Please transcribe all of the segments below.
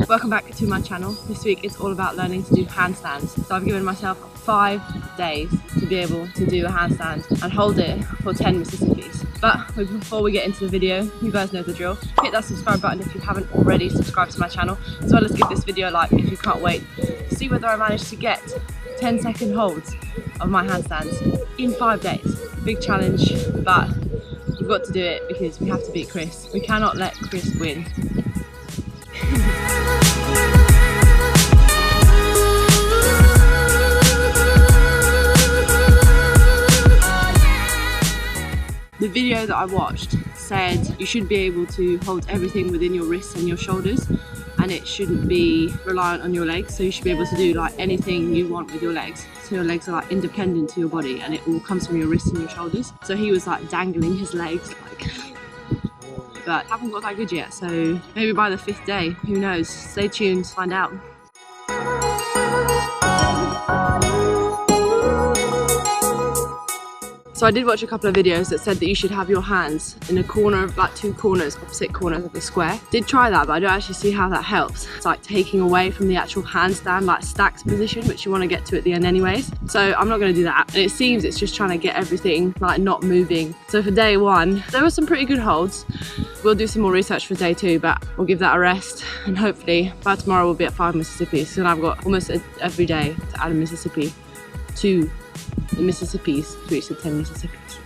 Welcome back to my channel. This week it's all about learning to do handstands. So I've given myself 5 days to be able to do a handstand and hold it for 10 Mississippis. But before we get into the video, you guys know the drill. Hit that subscribe button if you haven't already subscribed to my channel, as well as give this video a like if you can't wait to see whether I managed to get 10-second holds of my handstands in 5 days. Big challenge, but we've got to do it because we have to beat Chris. We cannot let Chris win. The video that I watched said you should be able to hold everything within your wrists and your shoulders, and it shouldn't be reliant on your legs, so you should be able to do like anything you want with your legs. So your legs are like independent to your body and it all comes from your wrists and your shoulders. So he was like dangling his legs like, but I haven't got that good yet, so maybe by the 5th day, who knows. Stay tuned to find out. So I did watch a couple of videos that said that you should have your hands in a corner of like 2 corners, opposite corners of the square. Did try that, but I don't actually see how that helps. It's like taking away from the actual handstand, like stacked position, which you want to get to at the end anyways. So I'm not going to do that. And it seems it's just trying to get everything like not moving. So for day 1, there were some pretty good holds. We'll do some more research for day 2, but we'll give that a rest. And hopefully by tomorrow we'll be at 5 Mississippis. So I've got almost every day to add a Mississippi to the Mississippis to reach the 10 Mississippis.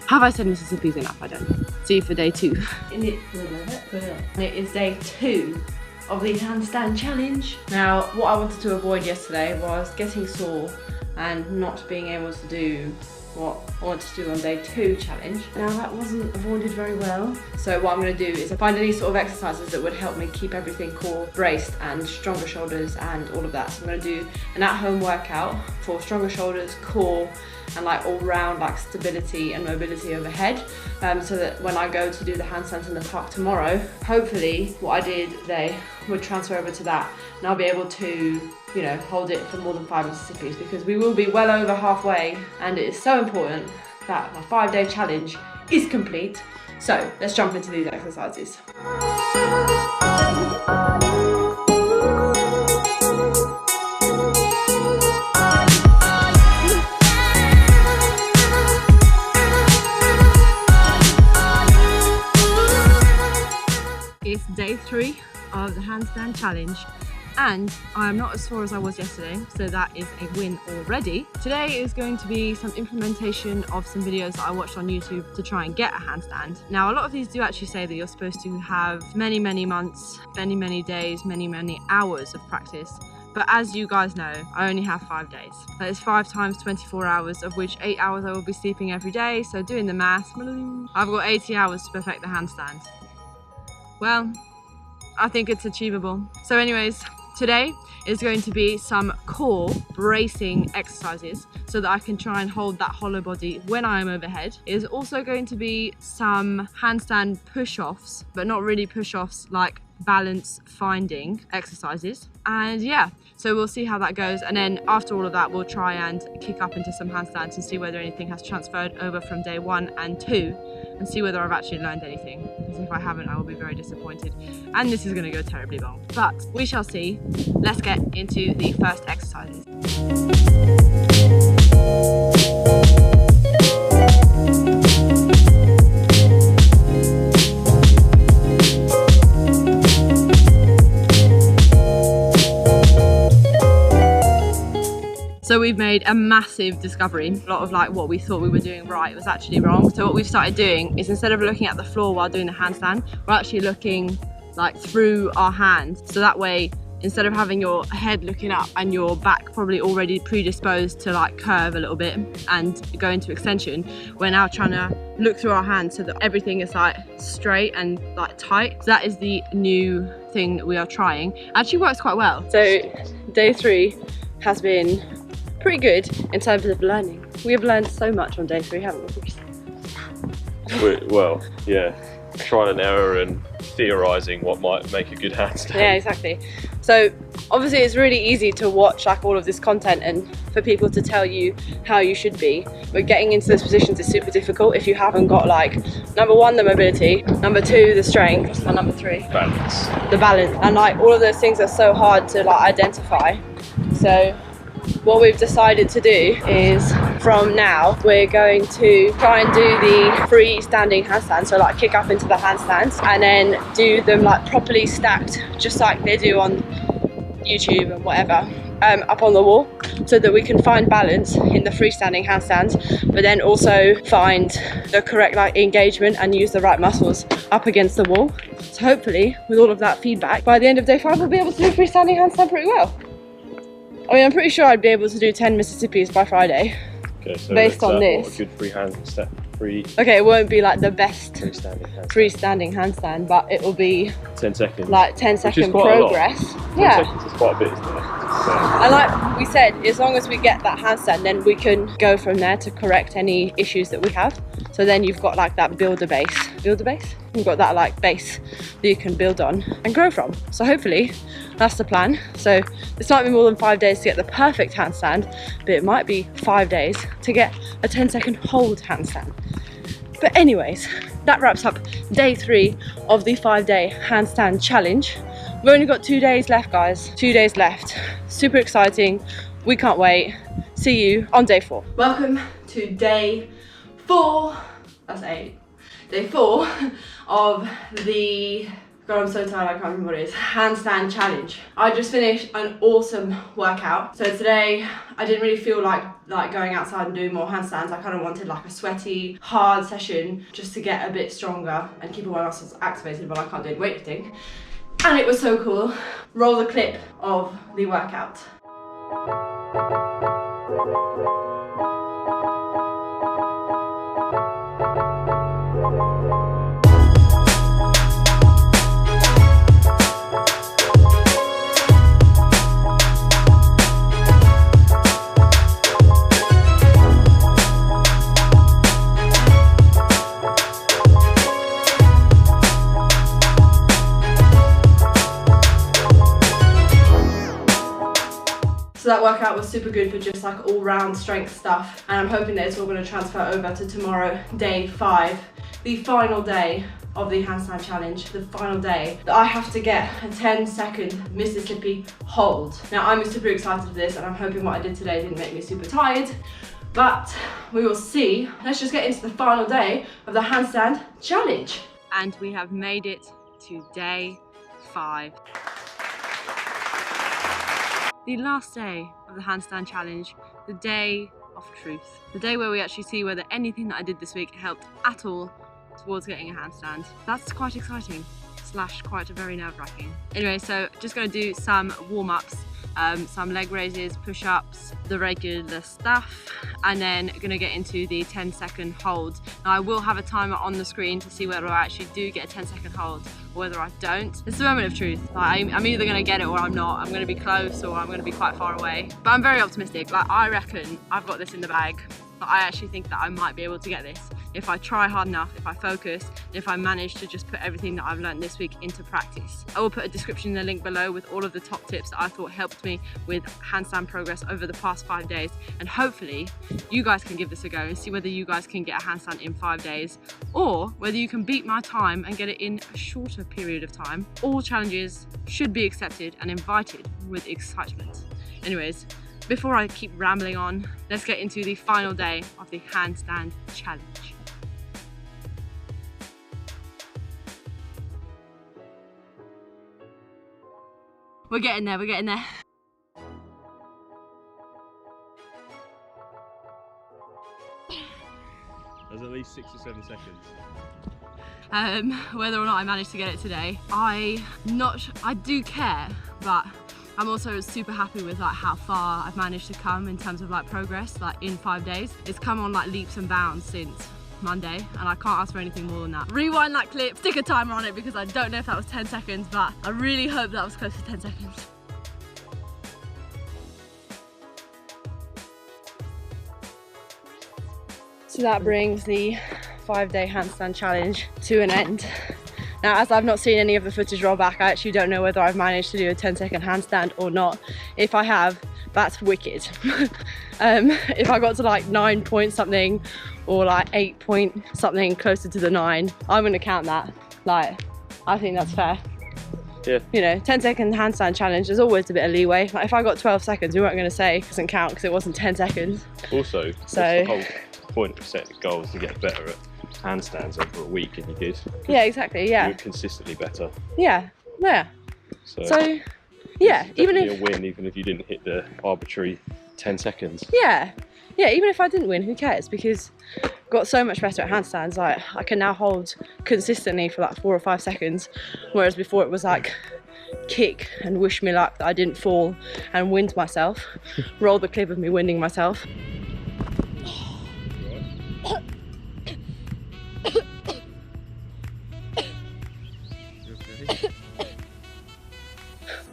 Have I said Mississippis enough? I don't know. See you for day 2. It is day 2 of the handstand challenge. Now, what I wanted to avoid yesterday was getting sore and not being able to do what I wanted to do on day 2 challenge. Now that wasn't avoided very well. So what I'm going to do is find any sort of exercises that would help me keep everything core braced and stronger shoulders and all of that. So I'm going to do an at-home workout for stronger shoulders, core, and like all round like stability and mobility overhead, so that when I go to do the handstands in the park tomorrow, hopefully what I did today would transfer over to that and I'll be able to, you know, hold it for more than 5 Mississippis, because we will be well over halfway and it is so important that my 5-day challenge is complete. So let's jump into these exercises. It's day 3 of the handstand challenge and I'm not as sore as I was yesterday, so that is a win already. Today is going to be some implementation of some videos that I watched on YouTube to try and get a handstand. Now, a lot of these do actually say that you're supposed to have many months, many days, many hours of practice. But as you guys know, I only have 5 days. That is 5 times 24 hours, of which 8 hours I will be sleeping every day. So doing the maths, I've got 80 hours to perfect the handstand. Well, I think it's achievable. So anyways, today is going to be some core bracing exercises so that I can try and hold that hollow body when I am overhead. It is also going to be some handstand push-offs, but not really push-offs, like balance finding exercises. And yeah, so we'll see how that goes, and then after all of that we'll try and kick up into some handstands and see whether anything has transferred over from day 1 and 2 and see whether I've actually learned anything, because if I haven't I will be very disappointed and this is going to go terribly wrong, but we shall see. Let's get into the first exercises. So we've made a massive discovery. A lot of like what we thought we were doing right was actually wrong. So what we've started doing is, instead of looking at the floor while doing the handstand, we're actually looking like through our hands. So that way, instead of having your head looking up and your back probably already predisposed to like curve a little bit and go into extension, we're now trying to look through our hands so that everything is like straight and like tight. So that is the new thing that we are trying. Actually works quite well. So day 3 has been pretty good in terms of learning. We have learned so much on day 3, haven't we? Well, yeah. trial and error and theorising what might make a good handstand. Yeah, exactly. So obviously it's really easy to watch like all of this content and for people to tell you how you should be, but getting into those positions is super difficult if you haven't got like, number one, the mobility, number two, the strength, and number three, Balance. the balance. And like all of those things are so hard to like identify. So what we've decided to do is from now we're going to try and do the freestanding handstands, so like kick up into the handstands and then do them like properly stacked, just like they do on YouTube and whatever, up on the wall, so that we can find balance in the freestanding handstands, but then also find the correct like engagement and use the right muscles up against the wall. So hopefully with all of that feedback, by the end of day 5 we'll be able to do freestanding handstand pretty well. I mean, I'm pretty sure I'd be able to do 10 Mississippis by Friday. Okay, so based on this. What, a good free handstand, Okay, it won't be like the best freestanding handstand, but it will be 10 seconds. like 10-second progress. 10 seconds is quite a bit, isn't it? So. And like we said, as long as we get that handstand, then we can go from there to correct any issues that we have. So then you've got like that builder base. You've got that like base that you can build on and grow from. So hopefully that's the plan. So it's not be more than 5 days to get the perfect handstand, but it might be 5 days to get a 10-second hold handstand. But anyways, that wraps up day 3 of the 5-day handstand challenge. We've only got 2 days left, guys. 2 days left. Super exciting. We can't wait. See you on day 4. Welcome to day 4. That's 8. Day 4 of the, God, I'm so tired, I can't remember what it is, handstand challenge. I just finished an awesome workout. So today I didn't really feel like going outside and doing more handstands. I kind of wanted like a sweaty, hard session just to get a bit stronger and keep all my muscles activated while I can't do weightlifting. And it was so cool. Roll the clip of the workout. So that workout was super good for just like all round strength stuff, and I'm hoping that it's all going to transfer over to tomorrow, day 5, the final day of the handstand challenge, the final day that I have to get a 10-second Mississippi hold. Now I'm super excited for this, and I'm hoping what I did today didn't make me super tired, but we will see. Let's just get into the final day of the handstand challenge. And we have made it to day 5. The last day of the handstand challenge, the day of truth. The day where we actually see whether anything that I did this week helped at all towards getting a handstand. That's quite exciting, / quite very nerve-wracking. Anyway, so just gonna do some warm-ups, some leg raises, push-ups, the regular stuff, and then gonna get into the 10-second hold. Now I will have a timer on the screen to see whether I actually do get a 10-second hold or whether I don't. It's the moment of truth. Like, I'm either gonna get it or I'm not. I'm gonna be close or I'm gonna be quite far away. But I'm very optimistic. Like, I reckon I've got this in the bag. But I actually think that I might be able to get this if I try hard enough, if I focus, and if I manage to just put everything that I've learned this week into practice. I will put a description in the link below with all of the top tips that I thought helped me with handstand progress over the past 5 days, and hopefully you guys can give this a go and see whether you guys can get a handstand in 5 days, or whether you can beat my time and get it in a shorter period of time. All challenges should be accepted and invited with excitement. Anyways, before I keep rambling on, let's get into the final day of the handstand challenge. We're getting there, we're getting there. There's at least 6 or 7 seconds. Whether or not I manage to get it today, I do care, but I'm also super happy with like how far I've managed to come in terms of like progress, like in 5 days. It's come on like leaps and bounds since Monday, and I can't ask for anything more than that. Rewind that clip, stick a timer on it because I don't know if that was 10 seconds, but I really hope that was close to 10 seconds. So that brings the 5-day handstand challenge to an end. Now, as I've not seen any of the footage roll back, I actually don't know whether I've managed to do a 10-second handstand or not. If I have, that's wicked. If I got to like 9 point something or like 8 point something closer to the 9, I'm gonna count that. Like, I think that's fair. Yeah. You know, 10-second handstand challenge, there's always a bit of leeway. Like if I got 12 seconds, we weren't gonna say it doesn't count because it wasn't 10 seconds. Also, the whole point of setting goals to get better at handstands over a week, and you did. Yeah, exactly, yeah. You were consistently better. Yeah, yeah. So yeah, even if a win, even if you didn't hit the arbitrary 10 seconds. Yeah, even if I didn't win, who cares? Because I got so much better at handstands. Like I can now hold consistently for like 4 or 5 seconds, whereas before it was like kick and wish me luck that I didn't fall and wind myself. Roll the clip of me winding myself.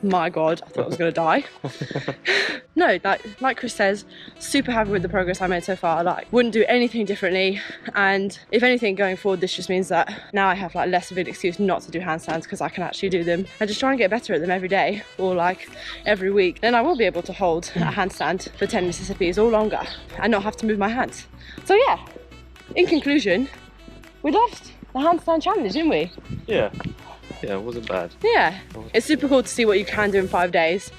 My God, I thought I was gonna die. No, like Chris says, super happy with the progress I made so far. Like, wouldn't do anything differently. And if anything, going forward, this just means that now I have like less of an excuse not to do handstands because I can actually do them and just try and get better at them every day or like every week. Then I will be able to hold a handstand for 10 Mississippis or longer and not have to move my hands. So yeah, in conclusion, we loved the handstand challenge, didn't we? Yeah. Yeah, it wasn't bad. Yeah, it's super cool to see what you can do in 5 days.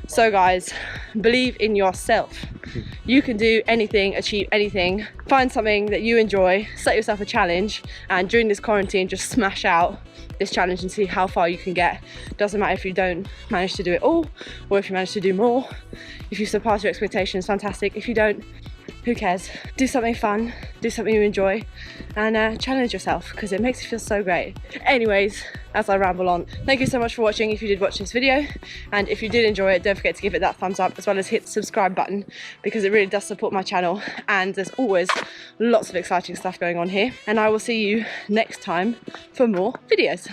So guys, believe in yourself. You can do anything, achieve anything. Find something that you enjoy, set yourself a challenge, and during this quarantine, just smash out this challenge and see how far you can get. Doesn't matter if you don't manage to do it all, or if you manage to do more. If you surpass your expectations, fantastic. If you don't, who cares? Do something fun, do something you enjoy, and challenge yourself because it makes you feel so great. Anyways, as I ramble on, thank you so much for watching if you did watch this video, and if you did enjoy it, don't forget to give it that thumbs up as well as hit the subscribe button because it really does support my channel, and there's always lots of exciting stuff going on here, and I will see you next time for more videos.